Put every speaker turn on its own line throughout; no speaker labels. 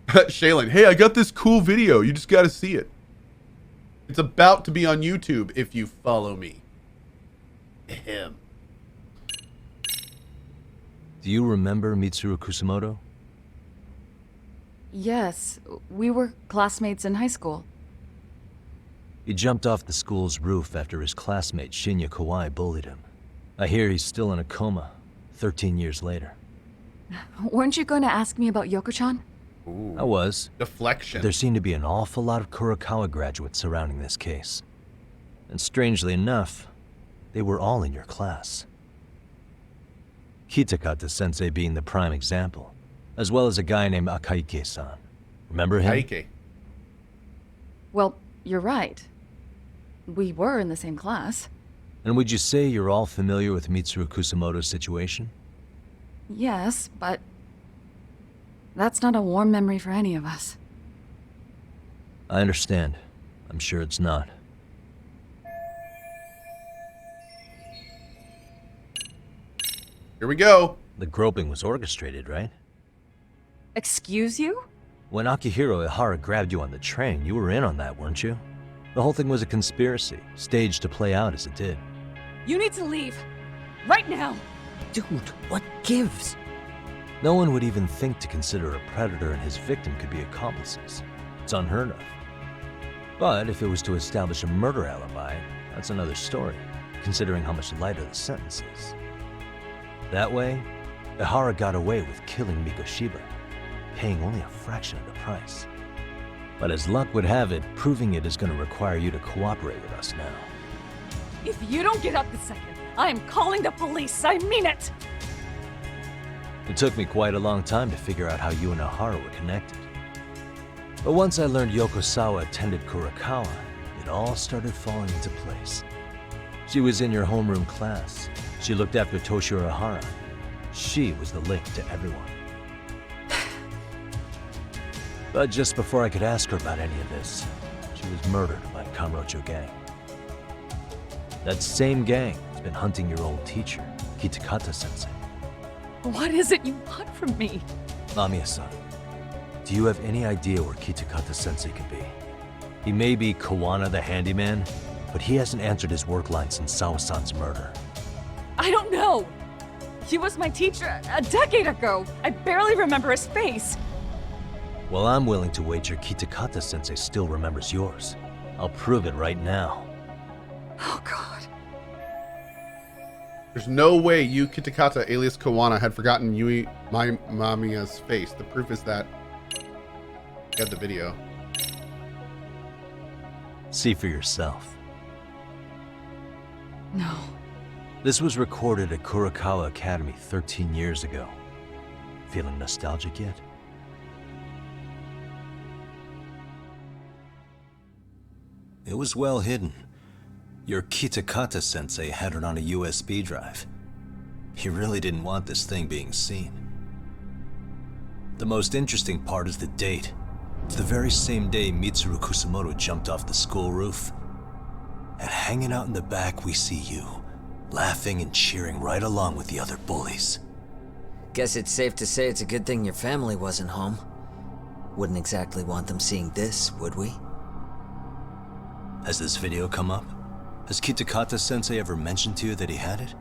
Shaylin, hey, I got this cool video. You just gotta see it. It's about to be on YouTube if you follow me. Ahem.
Do you remember Mitsuru Kusamoto?
Yes, we were classmates in high school.
He jumped off the school's roof after his classmate Shinya Kawai bullied him. I hear he's still in a coma, 13 years later.
Weren't you going to ask me about Yoko-chan?
Ooh.
I was.
Deflection.
There seemed to be an awful lot of Kurokawa graduates surrounding this case. And strangely enough, they were all in your class. Kitakata-sensei being the prime example, as well as a guy named Akaike-san. Remember him?
Akaike.
Well, you're right. We were in the same class.
And would you say you're all familiar with Mitsuru Kusamoto's situation?
Yes, but that's not a warm memory for any of us.
I understand. I'm sure it's not.
Here we go.
The groping was orchestrated, right?
Excuse you?
When Akihiro Ihara grabbed you on the train, you were in on that, weren't you? The whole thing was a conspiracy, staged to play out as it did.
You need to leave. Right now.
Dude, what gives?
No one would even think to consider a predator and his victim could be accomplices. It's unheard of. But if it was to establish a murder alibi, that's another story, considering how much lighter the sentence is. That way, Ihara got away with killing Mikoshiba, paying only a fraction of the price. But as luck would have it, proving it is going to require you to cooperate with us now.
If you don't get up this second, I am calling the police. I mean it.
It took me quite a long time to figure out how you and Ihara were connected. But once I learned Yoko Sawa attended Kurokawa, it all started falling into place. She was in your homeroom class. She looked after Toshiro Ihara. She was the link to everyone. But just before I could ask her about any of this, she was murdered by Kamurocho gang. That same gang has been hunting your old teacher, Kitakata-sensei.
What is it you want from me?
Mamiya-san, do you have any idea where Kitakata-sensei could be? He may be Kuwana the handyman, but he hasn't answered his work line since Sawa-san's murder.
I don't know. He was my teacher a decade ago. I barely remember his face.
Well, I'm willing to wager Kitakata-sensei still remembers yours. I'll prove it right now.
Oh, God.
There's no way Yu Kitakata, alias Kuwana, had forgotten Mamiya's face. The proof is that he had the video.
See for yourself.
No.
This was recorded at Kurokawa Academy 13 years ago. Feeling nostalgic yet? It was well hidden. Your Kitakata-sensei had it on a USB drive. He really didn't want this thing being seen. The most interesting part is the date. It's the very same day Mitsuru Kusamoto jumped off the school roof. And hanging out in the back, we see you, laughing and cheering right along with the other bullies.
Guess it's safe to say it's a good thing your family wasn't home. Wouldn't exactly want them seeing this, would we?
Has this video come up? Has Kitakata-sensei ever mentioned to you that he had it?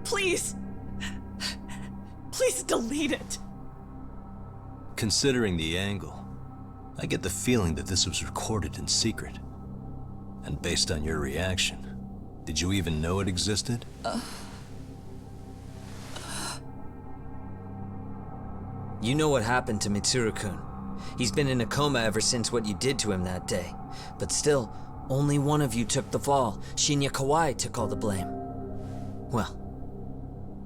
Please. Please delete it.
Considering the angle, I get the feeling that this was recorded in secret. And based on your reaction, did you even know it existed?
You know what happened to Mitsuru-kun. He's been in a coma ever since what you did to him that day. But still, only one of you took the fall. Shinya Kawai took all the blame. Well,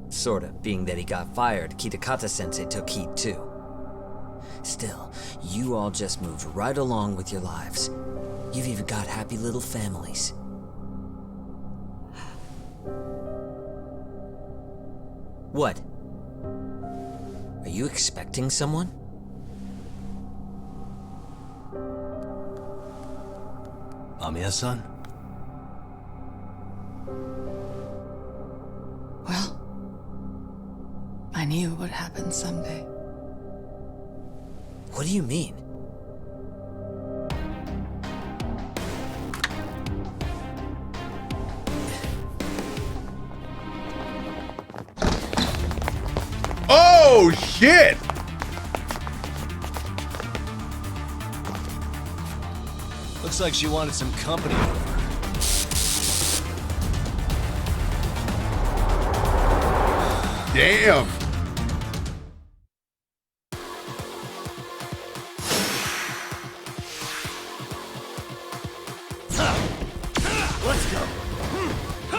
sorta, being that he got fired, Kitakata-sensei took heat too. Still, you all just moved right along with your lives. You've even got happy little families. What? Are you expecting someone?
Mamiya-san?
Well,
I knew it would happen someday.
What do you mean?
Oh, shit!
Looks like she wanted some company.
Damn.
Let's go.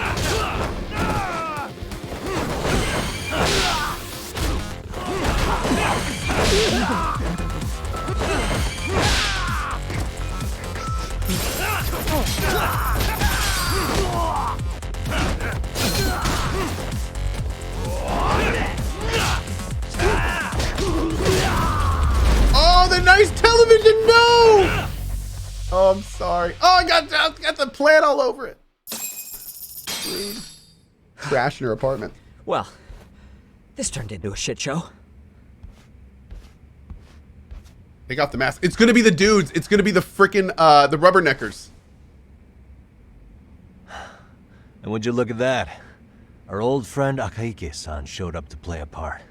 Oh, the nice television, no! Oh, I'm sorry. Oh, I got the plant all over it. Rude. Trash in her apartment.
Well, this turned into a shit show.
Take off the mask. It's gonna be the dudes. It's gonna be the frickin' the rubberneckers.
And would you look at that? Our old friend Akaike-san showed up to play a part.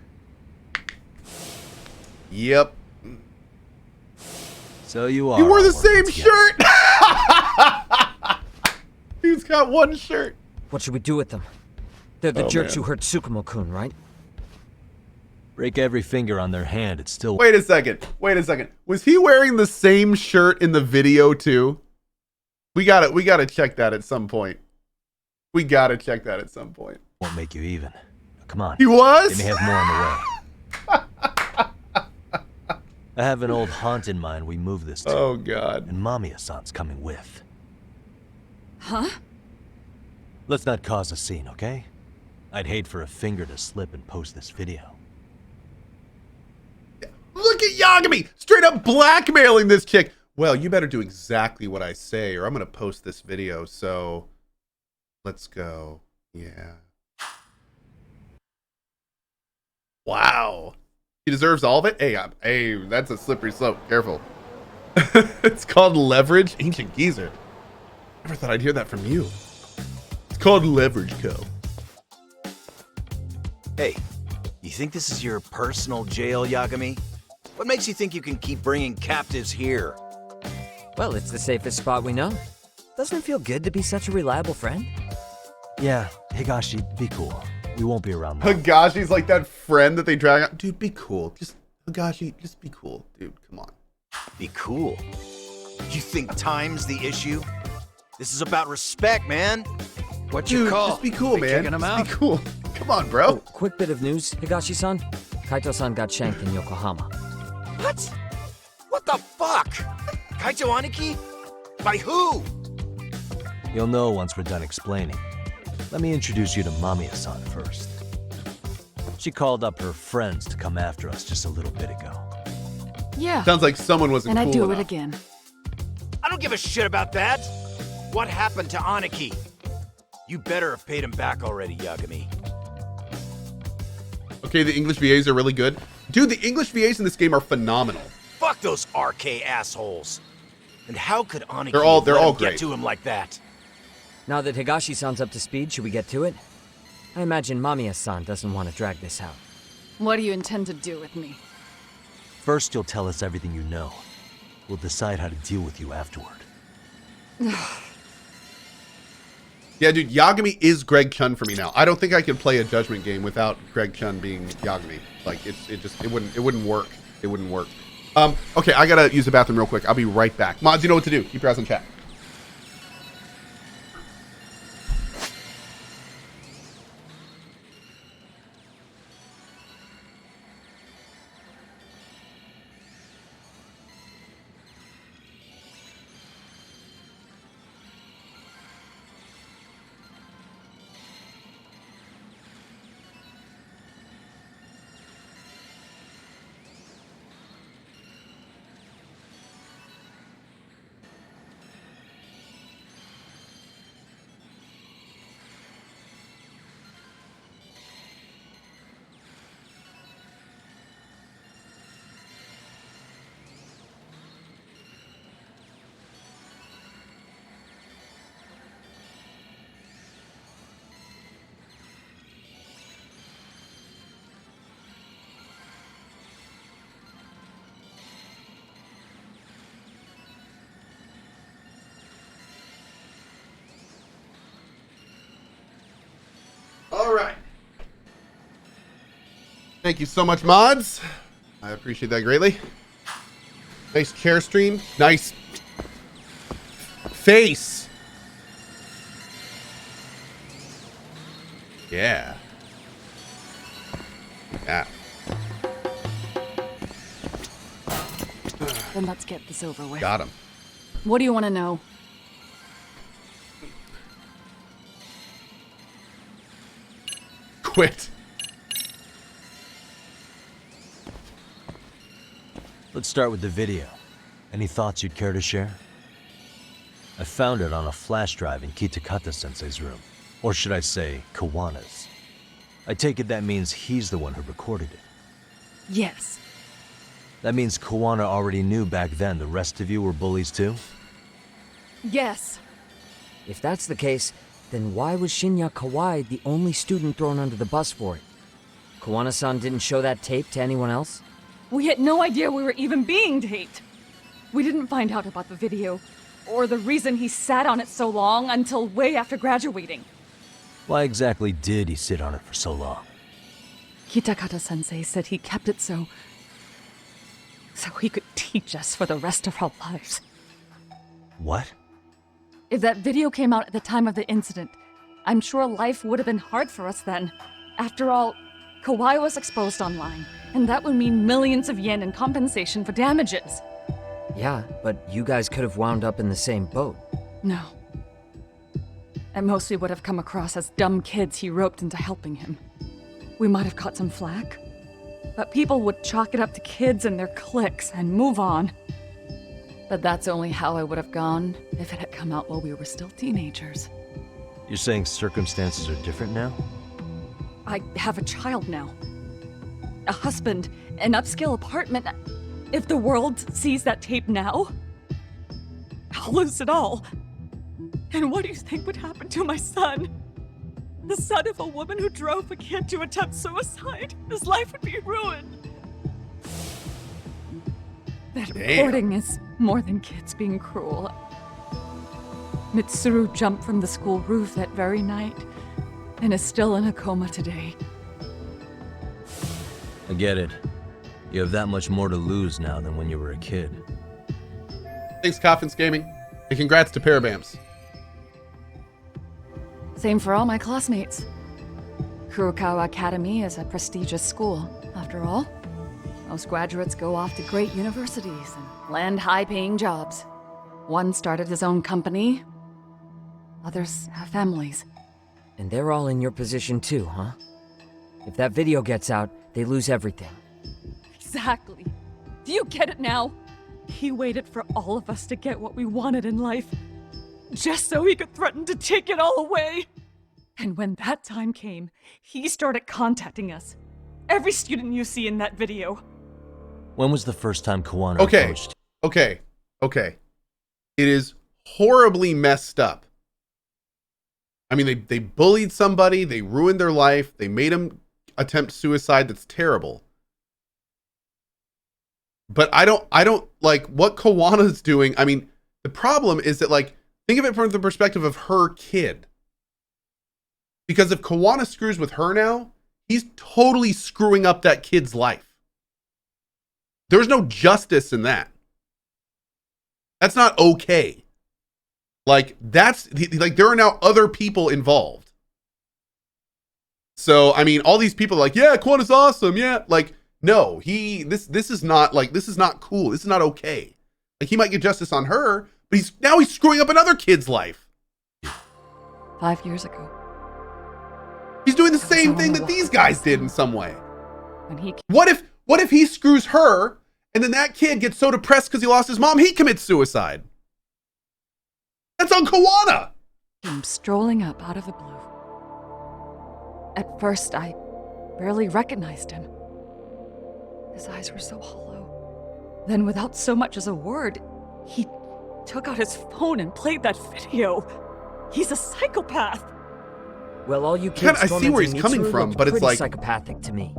Yep.
So you are.
He wore the
all working
same
together.
shirt. He's got one shirt.
What should we do with them? They're the
Oh,
jerks
man.
who hurt Tsukumo-kun, right?
Break every finger on their hand. It's still.
Wait a second. Wait a second. Was he wearing the same shirt in the video too? We gotta check that at some point. We gotta check that at some point.
Won't make you even. Come on.
He was?
They may have more on the way. I have an old haunt in mind we move this to.
Oh god.
And Mamiya-san's coming with.
Huh?
Let's not cause a scene, okay? I'd hate for a finger to slip and post this video.
Look at Yagami! Straight up blackmailing this chick. Well, you better do exactly what I say or I'm gonna post this video, so let's go. Yeah. Wow. He deserves all of it? Hey, that's a slippery slope. Careful. It's called leverage. Ancient geezer. Never thought I'd hear that from you. It's called leverage, Co.
Hey, you think this is your personal jail, Yagami? What makes you think you can keep bringing captives here?
Well, it's the safest spot we know. Doesn't it feel good to be such a reliable friend?
Yeah, Higashi, be cool. We won't be around long.
Higashi's like that friend that they drag out. Dude, be cool. Just, Higashi, just be cool. Dude, come on.
Be cool. You think time's the issue? This is about respect, man.
What
Dude,
you call?
just be cool,
Be
man.
kicking 'em
Just
out?
be cool. Come on, bro.
Oh, quick bit of news, Higashi-san. Kaito-san got shanked in Yokohama.
What? What the fuck? Kaito Aniki? By who?
You'll know once we're done explaining. Let me introduce you to Mamiya-san first. She called up her friends to come after us just a little bit ago.
Yeah.
Sounds like someone wasn't
And
cool
I'd do
enough.
it again.
I don't give a shit about that. What happened to Aniki? You better have paid him back already, Yagami.
Okay, the English VAs are really good. Dude, the English VAs in this game are phenomenal.
Fuck those RK assholes. And how could Aniki
They're all
let him
great.
get to him like that?
Now that Higashi-san's up to speed, should we get to it? I imagine Mamiya-san doesn't want to drag this out.
What do you intend to do with me?
First, you'll tell us everything you know. We'll decide how to deal with you afterward.
Yeah, dude, Yagami is Greg Chun for me now. I don't think I could play a Judgment game without Greg Chun being Yagami. Like, it wouldn't work. It wouldn't work. Okay, I gotta use the bathroom real quick. I'll be right back. Mods, you know what to do. Keep your eyes on chat. All right. Thank you so much, mods. I appreciate that greatly. Nice chair stream. Nice face. Yeah. Yeah.
Then let's get this over with.
Got him.
What do you want to know?
Quit.
Let's start with the video. Any thoughts you'd care to share? I found it on a flash drive in Kitakata-sensei's room. Or should I say, Kuwana's. I take it that means he's the one who recorded it.
Yes.
That means Kuwana already knew back then the rest of you were bullies too?
Yes.
If that's the case, then why was Shinya Kawai the only student thrown under the bus for it? Kuwana-san didn't show that tape to anyone else?
We had no idea we were even being taped. We didn't find out about the video, or the reason he sat on it so long until way after graduating.
Why exactly did he sit on it for so long?
Kitakata-sensei said he kept it so he could teach us for the rest of our lives.
What?
If that video came out at the time of the incident, I'm sure life would have been hard for us then. After all, Kawai was exposed online, and that would mean millions of yen in compensation for damages.
Yeah, but you guys could have wound up in the same boat.
No. At most, we would have come across as dumb kids he roped into helping him. We might have caught some flack, but people would chalk it up to kids and their cliques and move on. But that's only how I would have gone if it had come out while we were still teenagers.
You're saying circumstances are different now?
I have a child now. A husband, an upscale apartment. If the world sees that tape now, I'll lose it all. And what do you think would happen to my son? The son of a woman who drove a kid to attempt suicide. His life would be ruined. That reporting is more than kids being cruel. Mitsuru jumped from the school roof that very night and is still in a coma today.
I get it. You have that much more to lose now than when you were a kid.
Thanks, Coffins Gaming. And congrats to Parabams.
Same for all my classmates. Kurokawa Academy is a prestigious school, after all. Most graduates go off to great universities and land high-paying jobs. One started his own company. Others have families.
And they're all in your position too, huh? If that video gets out, they lose everything.
Exactly. Do you get it now? He waited for all of us to get what we wanted in life, just so he could threaten to take it all away. And when that time came, he started contacting us. Every student you see in that video.
When was the first time Kuwana approached?
Okay. It is horribly messed up. I mean, they bullied somebody, they ruined their life, they made him attempt suicide. That's terrible. But I don't like what Kawana's doing. I mean, the problem is that, like, think of it from the perspective of her kid. Because if Kuwana screws with her now, he's totally screwing up that kid's life. There's no justice in that. That's not okay. Like, there are now other people involved. So, I mean, all these people are like, yeah, Kuwana's awesome. Yeah. Like, no, this is not cool. This is not okay. Like, he might get justice on her, but he's screwing up another kid's life.
5 years ago.
He's doing the same thing that these guys did in some way.
When he
What if he screws her and then that kid gets so depressed because he lost his mom, he commits suicide? That's on Kuwana.
came strolling up out of the blue. At first, I barely recognized him. His eyes were so hollow. Then, without so much as a word, he took out his phone and played that video. He's a psychopath.
Well, all you kids
I see where he's coming from, but it's like
psychopathic to me.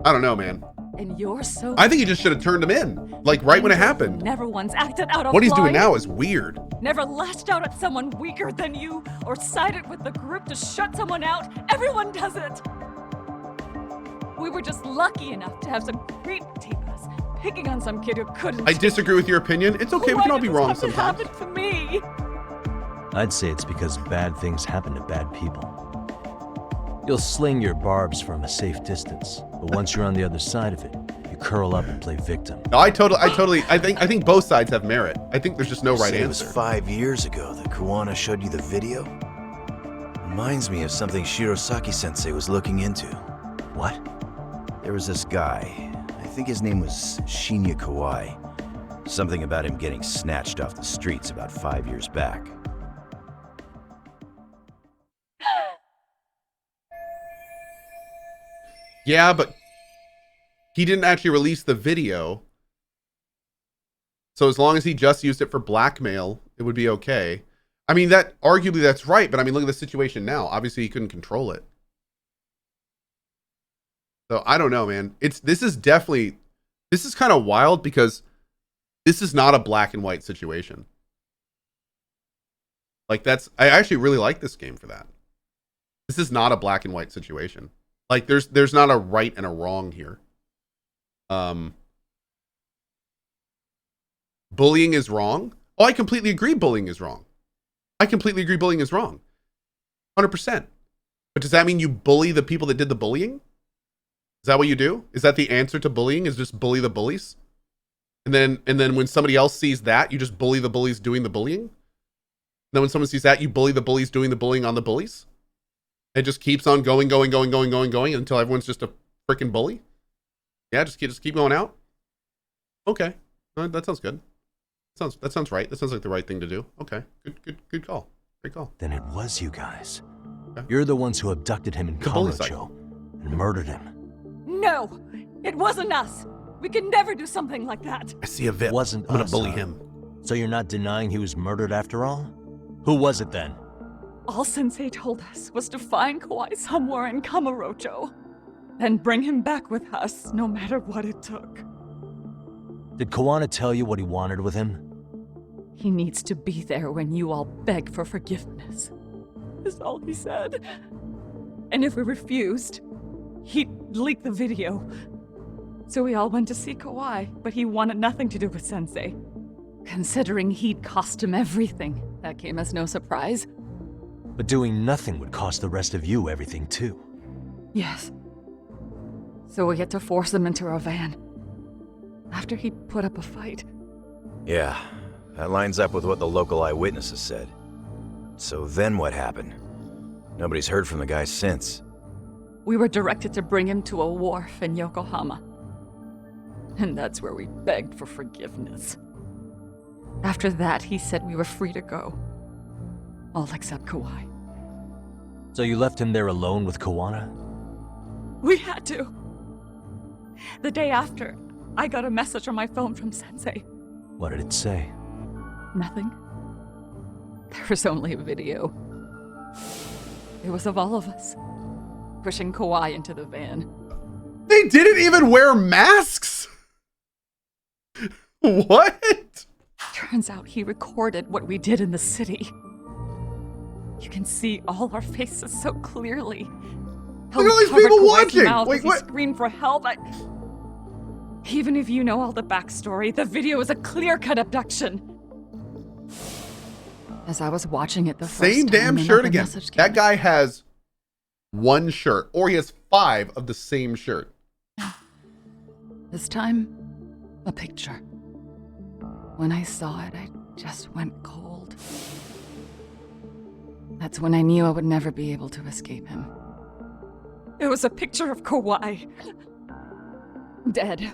I don't know, man.
And you're so...
I think he just should have turned him in, like right when it happened.
Never once acted out of
What he's doing
line.
now is weird.
Never lashed out at someone weaker than you, or sided with the group to shut someone out. Everyone does it. We were just lucky enough to have some creep tape us, picking on some kid who couldn't.
I disagree with your opinion. It's okay, we can all be wrong sometimes.
Why did this have to happen to me?
I'd say it's because bad things happen to bad people. You'll sling your barbs from a safe distance, but once you're on the other side of it, you curl up and play victim.
No, I think both sides have merit. I think there's just no right
It
answer.
was 5 years ago that Kuwana showed you the video. Reminds me of something Shirosaki-sensei was looking into.
What?
There was this guy, I think his name was Shinya Kawai. Something about him getting snatched off the streets about 5 years back.
Yeah, but he didn't actually release the video. So as long as he just used it for blackmail, it would be okay. I mean, that arguably that's right, but I mean, look at the situation now. Obviously, he couldn't control it. So I don't know, man. This is kind of wild because this is not a black and white situation. Like I actually really like this game for that. This is not a black and white situation. Like there's not a right and a wrong here. Bullying is wrong. Oh, I completely agree bullying is wrong. I completely agree bullying is wrong. 100%. But does that mean you bully the people that did the bullying? Is that what you do? Is that the answer to bullying, is just bully the bullies? And then when somebody else sees that, you just bully the bullies doing the bullying? And then when someone sees that, you bully the bullies doing the bullying on the bullies? It just keeps on going until everyone's just a freaking bully? Yeah, just keep going out? Okay. That sounds good. That sounds right. That sounds like the right thing to do. Okay. Good call. Great call.
Then it was you guys.
Okay.
You're the ones who abducted him in
The bully
Kamurocho
cycle.
and murdered him.
No, it wasn't us. We could never do something like that.
I see a VIP.
Wasn't
I'm gonna
us,
bully
huh?
him.
So you're not denying he was murdered after all? Who was it then?
All Sensei told us was to find Kawhi somewhere in Kamurocho, then bring him back with us, no matter what it took.
Did Kuwana tell you what he wanted with him?
He needs to be there when you all beg for forgiveness, is all he said. And if we refused, he'd leak the video. So we all went to see Kawhi, but he wanted nothing to do with Sensei. Considering he'd cost him everything, that came as no surprise.
But doing nothing would cost the rest of you everything too.
Yes. So we had to force him into our van. After he put up a fight.
Yeah, that lines up with what the local eyewitnesses said. So then what happened? Nobody's heard from the guy since.
We were directed to bring him to a wharf in Yokohama. And that's where we begged for forgiveness. After that, he said we were free to go. All except Kawhi.
So you left him there alone with Kuwana?
We had to. The day after, I got a message on my phone from Sensei.
What did it say?
Nothing. There was only a video. It was of all of us, pushing Kawhi into the van.
They didn't even wear masks? What?
Turns out he recorded what we did in the city. You can see all our faces so clearly.
Look at all these people watching!
Wait,
Wait, what?
Scream for help. Even if you know all the backstory, the video is a clear-cut abduction. As I was watching it the first
Same
time,
damn shirt
another
again.
message came.
That guy has one shirt, or he has 5 of the same shirt.
This time, a picture. When I saw it, I just went cold. That's when I knew I would never be able to escape him. It was a picture of Kawhi. Dead.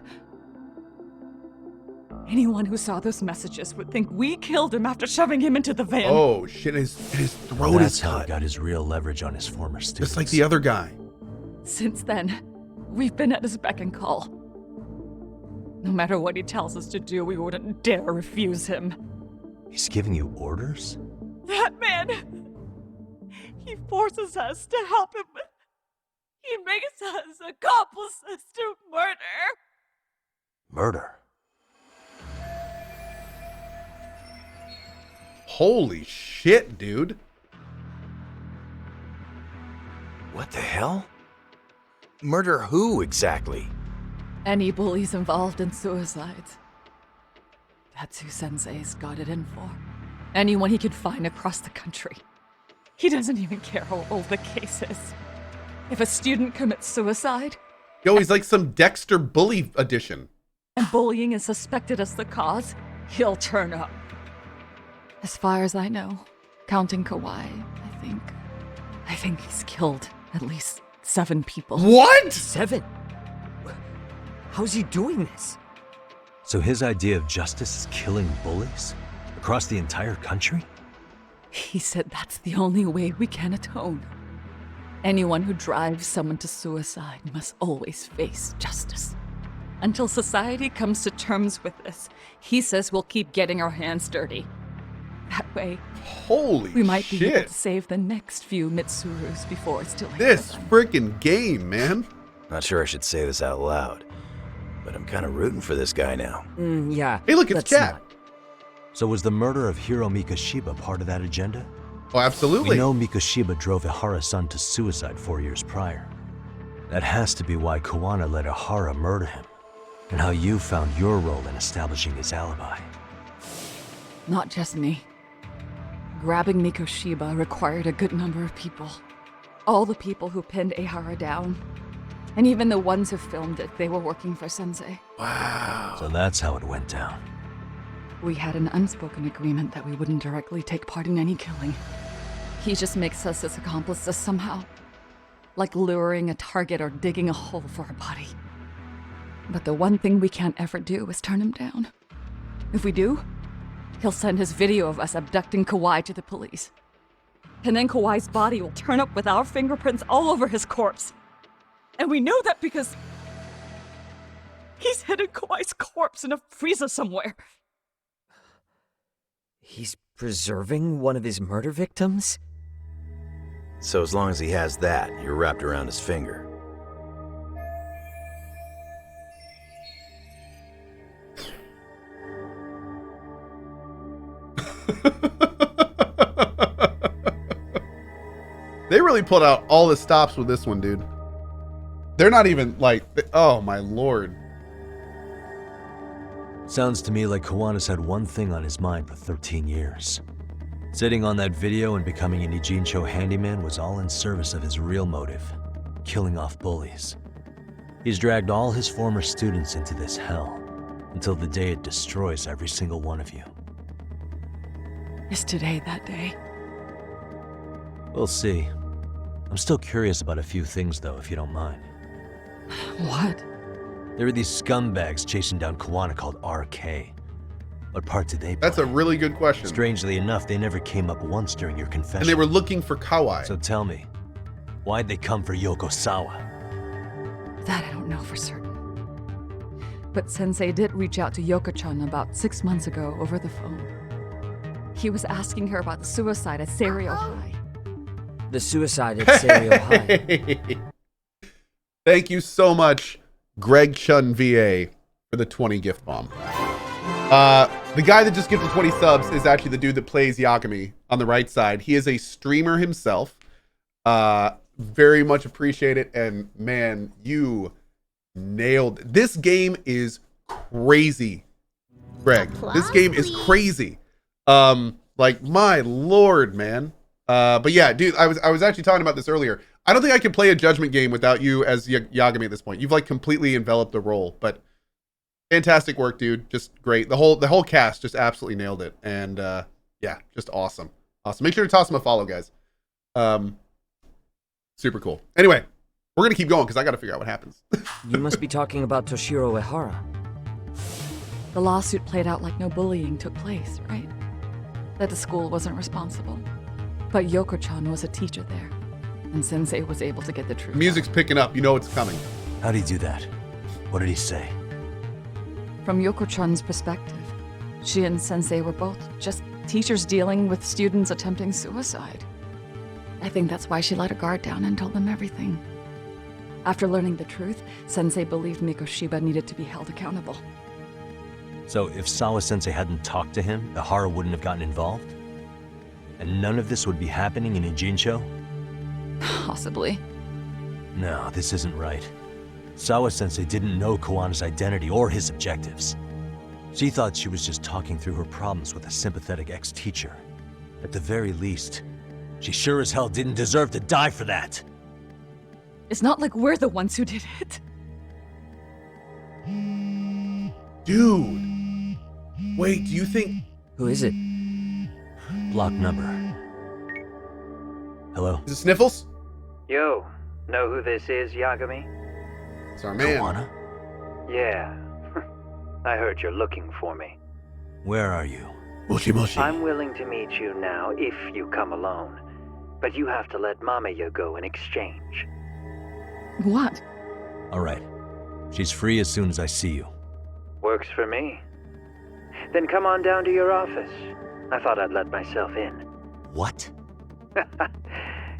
Anyone who saw those messages would think we killed him after shoving him into the van.
Oh shit, his throat
That's
is
how he
cut.
got his real leverage on his former students.
Just like the other guy.
Since then, we've been at his beck and call. No matter what he tells us to do, we wouldn't dare refuse him.
He's giving you orders?
That man! He forces us to help him. He makes us accomplices to murder.
murder.
Holy shit, dude.
What the hell? Murder who, exactly?
Any bullies involved in suicides. That's who Sensei's got it in for. Anyone he could find across the country. He doesn't even care how old the case is. If a student commits suicide,
Yo, he's like some Dexter bully edition.
and bullying is suspected as the cause, he'll turn up. As far as I know, counting Kauai, I think he's killed at least 7 people.
What?
7? How's he doing this?
So his idea of justice is killing bullies? Across the entire country?
He said that's the only way we can atone. Anyone who drives someone to suicide must always face justice. Until society comes to terms with this, he says we'll keep getting our hands dirty. That way,
Holy
we might be able
shit.
to save the next few Mitsurus before it's too late.
This
for them.
freaking game, man.
Not sure I should say this out loud, but I'm kind of rooting for this guy now.
Yeah.
Hey, look, it's
let's
Cat.
not.
So was the murder of Hiro Mikoshiba part of that agenda?
Oh, absolutely.
We know Mikoshiba drove Ihara's-san to suicide 4 years prior. That has to be why Kuwana let Ihara murder him, and how you found your role in establishing his alibi.
Not just me. Grabbing Mikoshiba required a good number of people. All the people who pinned Ihara down. And even the ones who filmed it, they were working for Sensei.
So that's how it went down.
We had an unspoken agreement that we wouldn't directly take part in any killing. He just makes us his accomplices somehow. Like luring a target or digging a hole for a body. But the one thing we can't ever do is turn him down. If we do, he'll send his video of us abducting Kauai to the police. And then Kauai's body will turn up with our fingerprints all over his corpse. And we know that because he's hidden Kauai's corpse in a freezer somewhere.
He's preserving one of his murder victims?
So as long as he has that, you're wrapped around his finger.
They really pulled out all the stops with this one, dude. They're not even like, oh my lord.
Sounds to me like Kuwana's had one thing on his mind for 13 years. Sitting on that video and becoming an Ijincho handyman was all in service of his real motive, killing off bullies. He's dragged all his former students into this hell, until the day it destroys every single one of you.
Is today that day?
We'll see. I'm still curious about a few things though, if you don't mind.
What?
There are these scumbags chasing down Kuwana called RK. What part did they play?
That's a really good question.
Strangely enough, they never came up once during your confession.
And they were looking for Kauai.
So tell me, why'd they come for Yoko Sawa?
That I don't know for certain. But Sensei did reach out to Yoko-chan about 6 months ago over the phone. He was asking her about the suicide at Serio High.
The suicide at Serio High.
Thank you so much, Greg Chun VA, for the 20 gift bomb. The guy that just gifted 20 subs is actually the dude that plays Yagami on the right side. He is a streamer himself. Very much appreciate it. And man, you nailed it. This game is crazy, Greg. This game is crazy. Like my lord, man. But yeah, dude, I was actually talking about this earlier. I don't think I could play a Judgment game without you as Yagami at this point. You've like completely enveloped the role, but fantastic work, dude. Just great. The whole cast just absolutely nailed it. And yeah, just awesome. Awesome. Make sure to toss him a follow, guys. Super cool. Anyway, we're gonna keep going because I gotta figure out what happens.
You must be talking about Toshiro Ehara.
The lawsuit played out like no bullying took place, right? That the school wasn't responsible. But Yoko-chan was a teacher there, and Sensei was able to get the truth.
Music's picking up. You know it's coming.
How'd he do that? What did he say?
From Yoko-chan's perspective, she and Sensei were both just teachers dealing with students attempting suicide. I think that's why she let her guard down and told them everything. After learning the truth, Sensei believed Mikoshiba needed to be held accountable.
So if Sawa-sensei hadn't talked to him, the horror wouldn't have gotten involved? And none of this would be happening in Ijincho?
Possibly.
No, this isn't right. Sawa-sensei didn't know Kuwana's identity or his objectives. She thought she was just talking through her problems with a sympathetic ex-teacher. At the very least, she sure as hell didn't deserve to die for that.
It's not like we're the ones who did it.
Dude. Wait, do you think...
Who is it?
Block number. Hello?
Is it Sniffles?
Yo, know who this is, Yagami?
It's our man.
Kuwana?
Yeah. I heard you're looking for me.
Where are you?
Moshi Moshi.
I'm willing to meet you now if you come alone. But you have to let Mamiya go in exchange.
What?
Alright. She's free as soon as I see you.
Works for me. Then come on down to your office. I thought I'd let myself in.
What?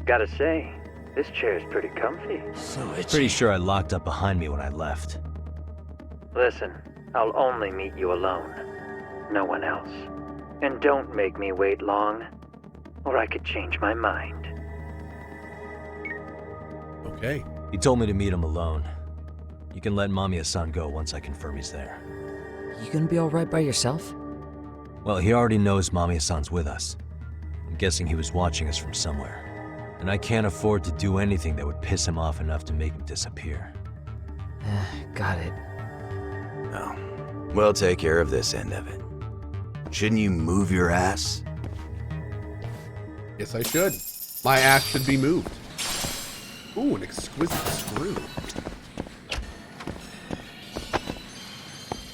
Gotta say, this chair's pretty comfy.
Pretty sure I locked up behind me when I left.
Listen, I'll only meet you alone. No one else. And don't make me wait long, or I could change my mind.
Okay.
He told me to meet him alone. You can let Mamiya-san go once I confirm he's there.
You gonna be alright by yourself?
Well, he already knows Mamiya-san's with us. I'm guessing he was watching us from somewhere. And I can't afford to do anything that would piss him off enough to make him disappear.
Got it.
No. We'll take care of this end of it. Shouldn't you move your ass?
Yes, I should. My ass should be moved. Ooh, an exquisite screw.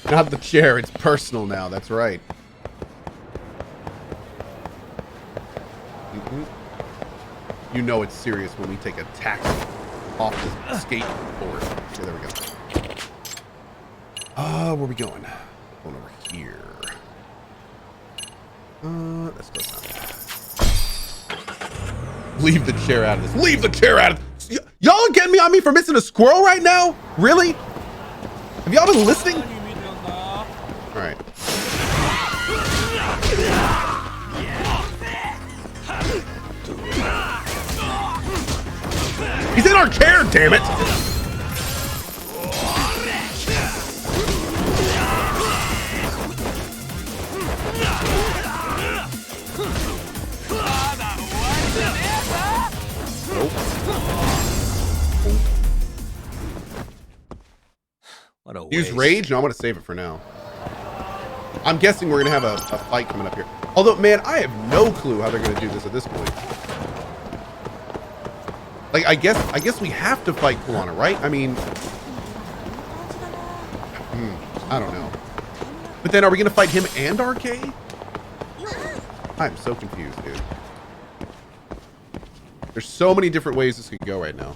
Not the chair, it's personal now, that's right. You know it's serious when we take a taxi off the skateboard. Okay, there we go. Where are we going? Going over here. That's close enough. Leave the chair out of this. Leave the chair out of this. Y'all getting me on me for missing a squirrel right now? Really? Have y'all been listening? All right. He's in our chair, damn it! Nope.
What a
Use
waste.
rage? No, I'm gonna save it for now. I'm guessing we're gonna have a fight coming up here. Although, man, I have no clue how they're gonna do this at this point. Like, I guess we have to fight Kuwana, right? I mean, I don't know. But then, are we gonna fight him and RK? I'm so confused, dude. There's so many different ways this could go right now.